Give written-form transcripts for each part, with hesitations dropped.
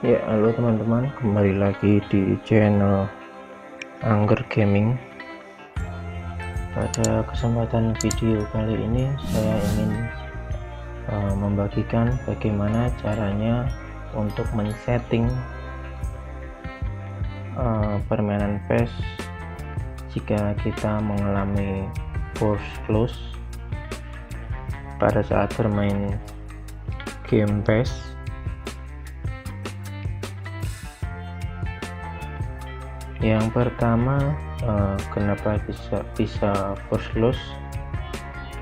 Ya, halo teman-teman, kembali lagi di channel Angger Gaming. Pada kesempatan video kali ini saya ingin membagikan bagaimana caranya untuk men-setting permainan PES jika kita mengalami force close pada saat bermain game PES. Yang pertama, kenapa bisa force close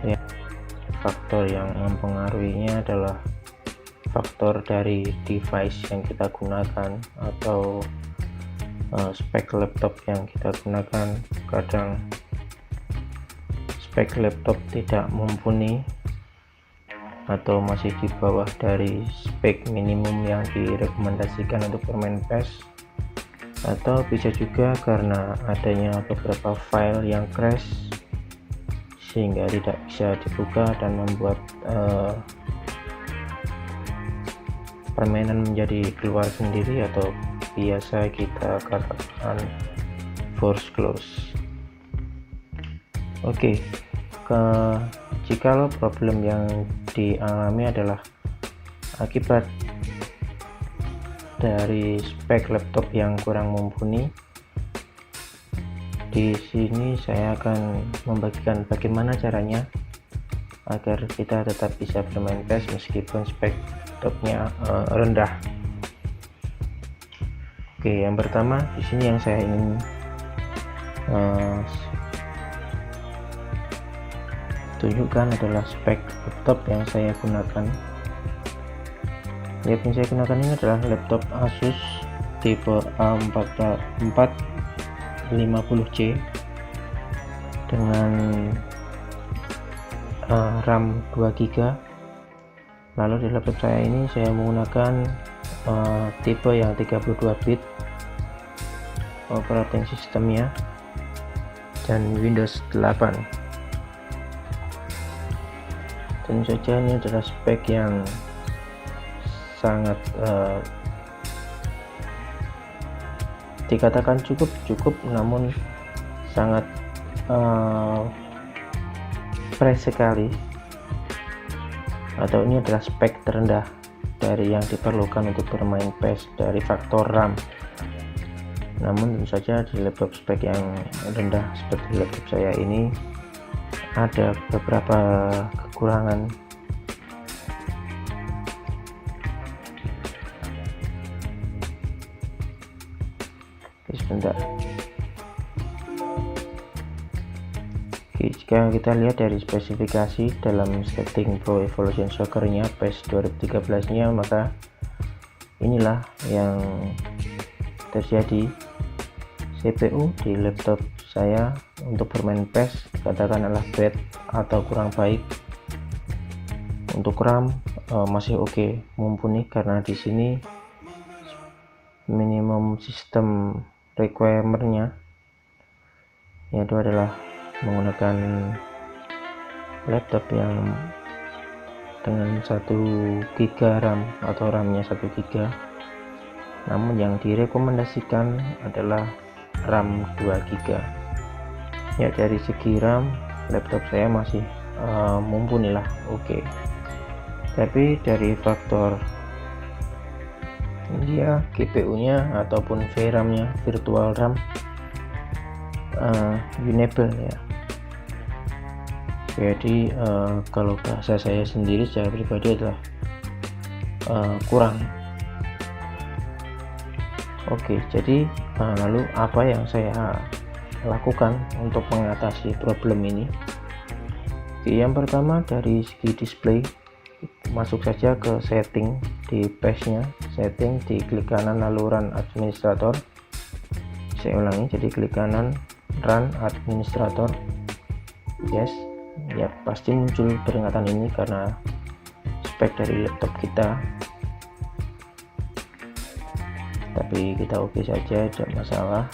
ya, faktor yang mempengaruhinya adalah faktor dari device yang kita gunakan atau spek laptop yang kita gunakan. Kadang spek laptop tidak mumpuni atau masih di bawah dari spek minimum yang direkomendasikan untuk bermain PES, atau bisa juga karena adanya beberapa file yang crash sehingga tidak bisa dibuka dan membuat permainan menjadi keluar sendiri atau biasa kita katakan force close. Oke, jikalau problem yang dialami adalah akibat dari spek laptop yang kurang mumpuni, di sini saya akan membagikan bagaimana caranya agar kita tetap bisa bermain PES meskipun spek laptopnya rendah. Oke, yang pertama di sini yang saya ingin tunjukkan adalah spek laptop yang saya gunakan. Yang saya gunakan ini adalah laptop Asus tipe A450C dengan RAM 2GB. Lalu di laptop saya ini saya menggunakan tipe yang 32 bit operating sistemnya dan Windows 8. Tentu saja ini adalah spek yang sangat dikatakan cukup, namun sangat fresh sekali, atau ini adalah spek terendah dari yang diperlukan untuk bermain PES dari faktor RAM. Namun tentu saja di laptop spek yang rendah seperti laptop saya ini ada beberapa kekurangan. Sebentar. Oke, jika kita lihat dari spesifikasi dalam setting Pro Evolution Soccer-nya PES 2013-nya, maka inilah yang terjadi. CPU di laptop saya untuk bermain PES katakanlah bad atau kurang baik. Untuk RAM masih oke, mumpuni, karena di sini minimum sistem requirement-nya yaitu adalah menggunakan laptop yang dengan 1 GB RAM atau RAM-nya 1 GB. Namun yang direkomendasikan adalah RAM 2 GB. Ya, dari segi RAM laptop saya masih mumpuni lah, oke. Tapi dari faktor dia GPU-nya ataupun VRAM-nya, virtual RAM, unable ya. Jadi kalau bahasa saya sendiri secara pribadi adalah kurang. Oke, jadi lalu apa yang saya lakukan untuk mengatasi problem ini? Yang pertama, dari segi display, masuk saja ke setting di PES-nya, setting, di klik kanan lalu run administrator. Saya ulangi, jadi klik kanan run administrator, yes ya, pasti muncul peringatan ini karena spek dari laptop kita, tapi kita oke saja, tidak masalah.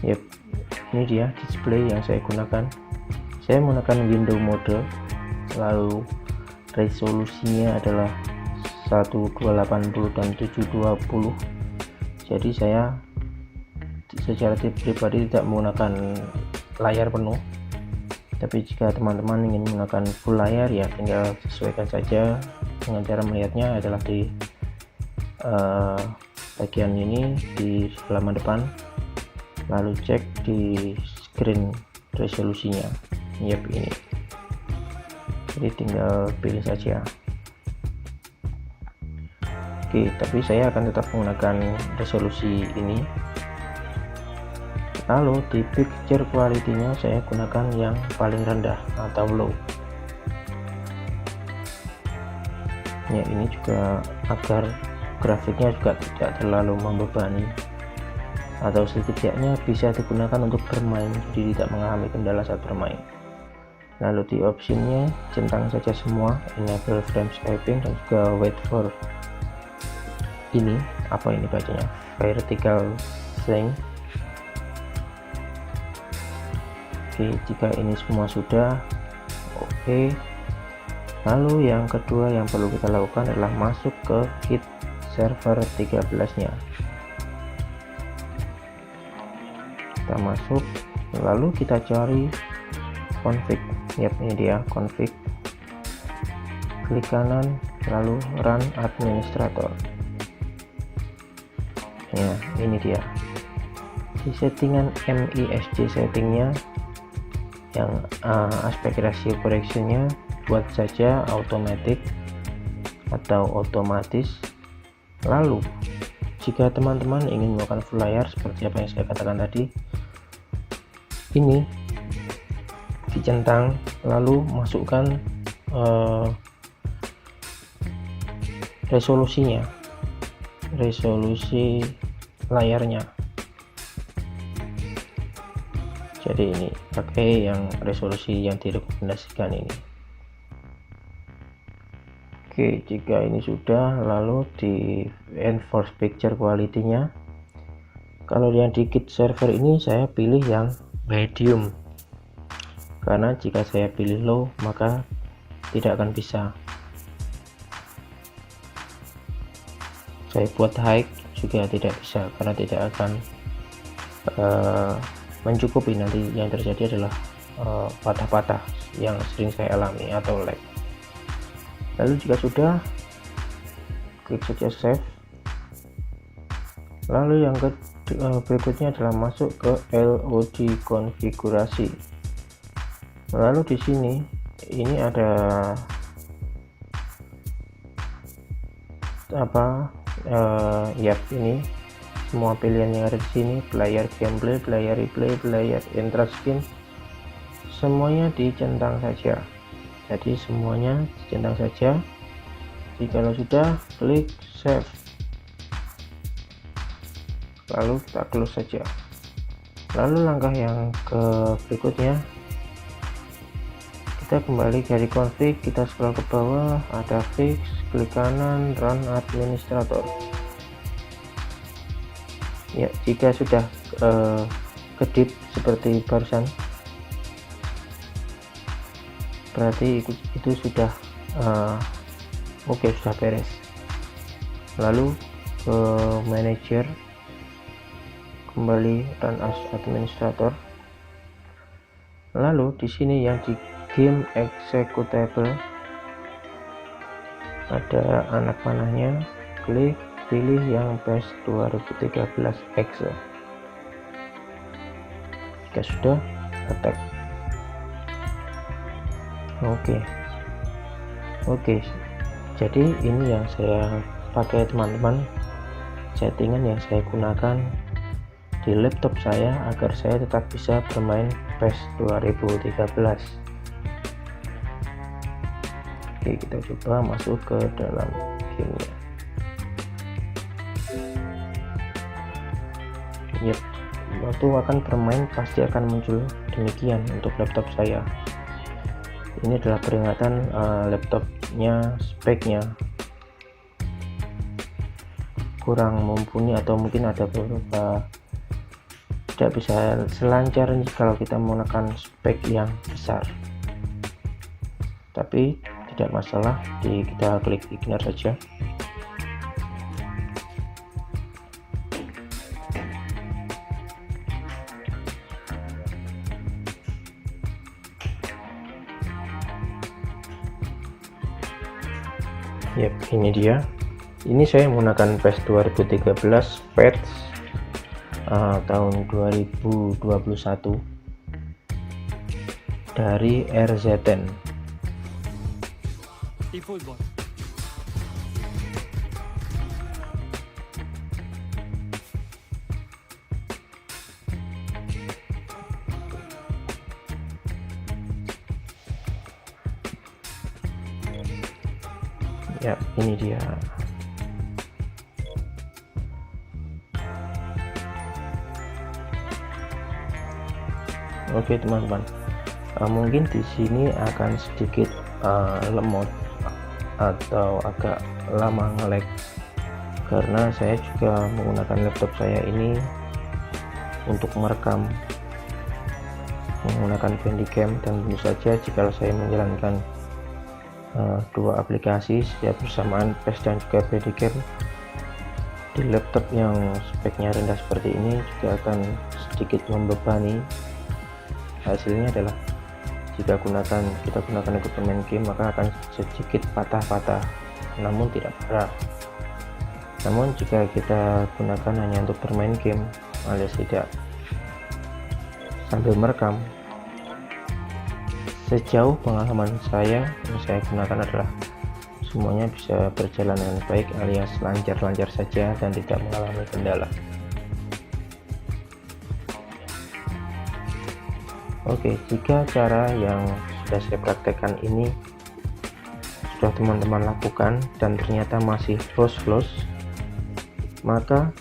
Yep, ini dia display yang saya gunakan. Saya menggunakan window mode, lalu resolusinya adalah 1280 dan 720. Jadi saya secara pribadi tidak menggunakan layar penuh, tapi jika teman-teman ingin menggunakan full layar ya tinggal sesuaikan saja. Dengan cara melihatnya adalah di bagian ini di halaman depan, lalu cek di screen resolusinya. Yap, ini. Jadi tinggal pilih saja. Oke, tapi saya akan tetap menggunakan resolusi ini. Lalu di picture quality-nya saya gunakan yang paling rendah atau low. Ya, ini juga agar grafiknya juga tidak terlalu membebani, atau setidaknya bisa digunakan untuk bermain, jadi tidak mengalami kendala saat bermain. Lalu di optionnya centang saja semua, enable frame shaping dan juga wait for ini apa ini bacanya, vertical shrink. Oke, jika ini semua sudah oke, lalu yang kedua yang perlu kita lakukan adalah masuk ke kit server 13 nya. Kita masuk, lalu kita cari config. Yap, ini dia config, klik kanan lalu run administrator. Ya, ini dia di settingan MISC settingnya, yang aspek ratio correctionnya buat saja automatic atau otomatis. Lalu jika teman-teman ingin melakukan full layar seperti apa yang saya katakan tadi, ini dicentang lalu masukkan resolusinya, resolusi layarnya. Jadi ini pakai yang resolusi yang direkomendasikan ini. Oke, jika ini sudah, lalu di enforce picture quality-nya, kalau yang di kit server ini saya pilih yang medium, karena jika saya pilih low maka tidak akan bisa. Saya buat high juga tidak bisa, karena tidak akan mencukupi. Nanti yang terjadi adalah patah-patah yang sering saya alami atau lag. Lalu jika sudah, klik saja save. Lalu yang berikutnya adalah masuk ke LOD konfigurasi. Lalu di sini ini ada apa? Yap, ini semua pilihan yang ada di sini, player gameplay, player replay, player intraskin, semuanya dicentang saja. Jadi semuanya dicentang saja. Jika sudah, klik save, lalu kita close saja. Lalu langkah yang berikutnya, kita kembali dari config, kita scroll ke bawah, ada fix, klik kanan, run administrator. Ya, jika sudah kedip seperti barusan, berarti itu sudah oke, sudah beres. Lalu ke manager, kembali run as administrator. Lalu di sini yang di game executable ada anak panahnya, klik, pilih yang PES 2013 exe. Jika sudah, attack. Oke, jadi ini yang saya pakai teman-teman, settingan yang saya gunakan di laptop saya agar saya tetap bisa bermain PES 2013. Oke, kita coba masuk ke dalam gamenya. Yep, waktu akan bermain pasti akan muncul demikian untuk laptop saya. Ini adalah peringatan laptopnya, speknya kurang mumpuni, atau mungkin ada beberapa tidak bisa selancar kalau kita menggunakan spek yang besar. Tapi tidak masalah, kita klik ignore saja. Yap, ini dia. Ini saya menggunakan PES 2013 patch tahun 2021 dari RZN. eFootball. Ya, ini dia. Oke teman-teman, mungkin di sini akan sedikit lemot atau agak lama nge-lag karena saya juga menggunakan laptop saya ini untuk merekam menggunakan Bandicam, dan tentu saja jika saya menjalankan dua aplikasi secara bersamaan, PES dan juga Bandicam, di laptop yang speknya rendah seperti ini juga akan sedikit membebani. Hasilnya adalah jika kita gunakan untuk bermain game maka akan sedikit patah-patah, namun tidak parah. Namun jika kita gunakan hanya untuk bermain game alias tidak sambil merekam, sejauh pengalaman saya yang saya gunakan adalah semuanya bisa berjalan dengan baik alias lancar-lancar saja dan tidak mengalami kendala. Oke, jika cara yang sudah saya praktekkan ini sudah teman-teman lakukan dan ternyata masih flows, maka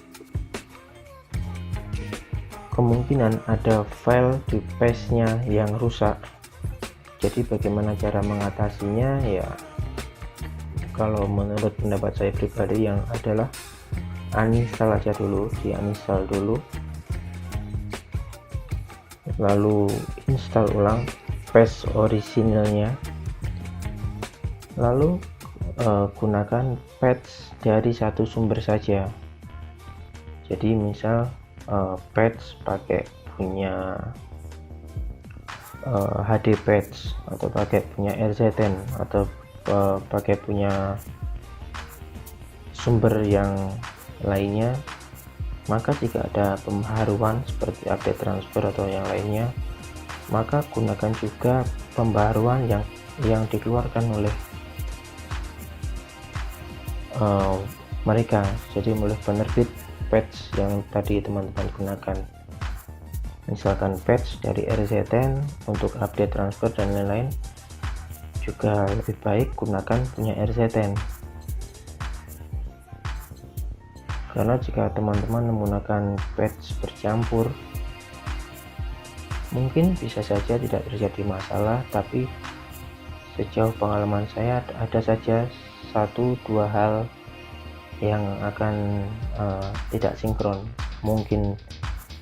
kemungkinan ada file di PES-nya yang rusak. Jadi bagaimana cara mengatasinya? Ya, kalau menurut pendapat saya pribadi yang adalah uninstall aja dulu, uninstall dulu, lalu install ulang PES originalnya, lalu gunakan patch dari satu sumber saja. Jadi misal patch pakai punya HD patch atau pakai punya RZN atau pakai punya sumber yang lainnya, maka jika ada pembaharuan seperti update transfer atau yang lainnya, maka gunakan juga pembaharuan yang dikeluarkan oleh mereka, jadi oleh penerbit patch yang tadi teman-teman gunakan. Misalkan patch dari RZN untuk update transfer dan lain-lain, juga lebih baik gunakan punya RZN. Karena jika teman-teman menggunakan patch bercampur, mungkin bisa saja tidak terjadi masalah, tapi sejauh pengalaman saya ada saja 1-2 hal yang akan tidak sinkron. Mungkin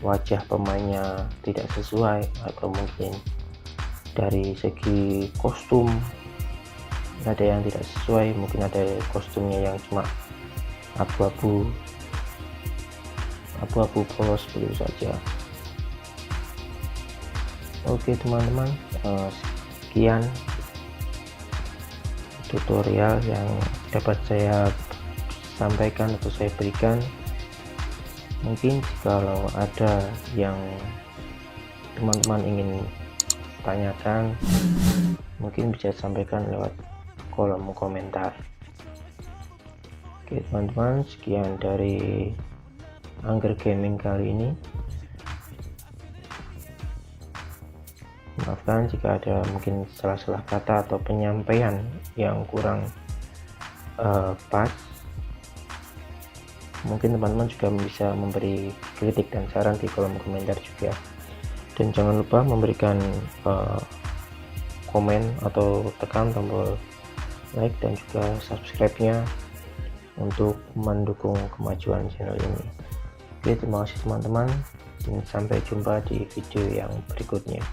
wajah pemainnya tidak sesuai, atau mungkin dari segi kostum ada yang tidak sesuai, mungkin ada kostumnya yang cuma abu-abu polos begitu saja. Oke teman-teman, sekian tutorial yang dapat saya sampaikan atau saya berikan. Mungkin kalau ada yang teman-teman ingin tanyakan, mungkin bisa sampaikan lewat kolom komentar. Oke teman-teman, sekian dari Angger Gaming kali ini. Maafkan jika ada mungkin salah-salah kata atau penyampaian yang kurang pas. Mungkin teman-teman juga bisa memberi kritik dan saran di kolom komentar juga. Dan jangan lupa memberikan komen atau tekan tombol like dan juga subscribe-nya untuk mendukung kemajuan channel ini. Oke, terima kasih teman-teman. Sampai jumpa di video yang berikutnya.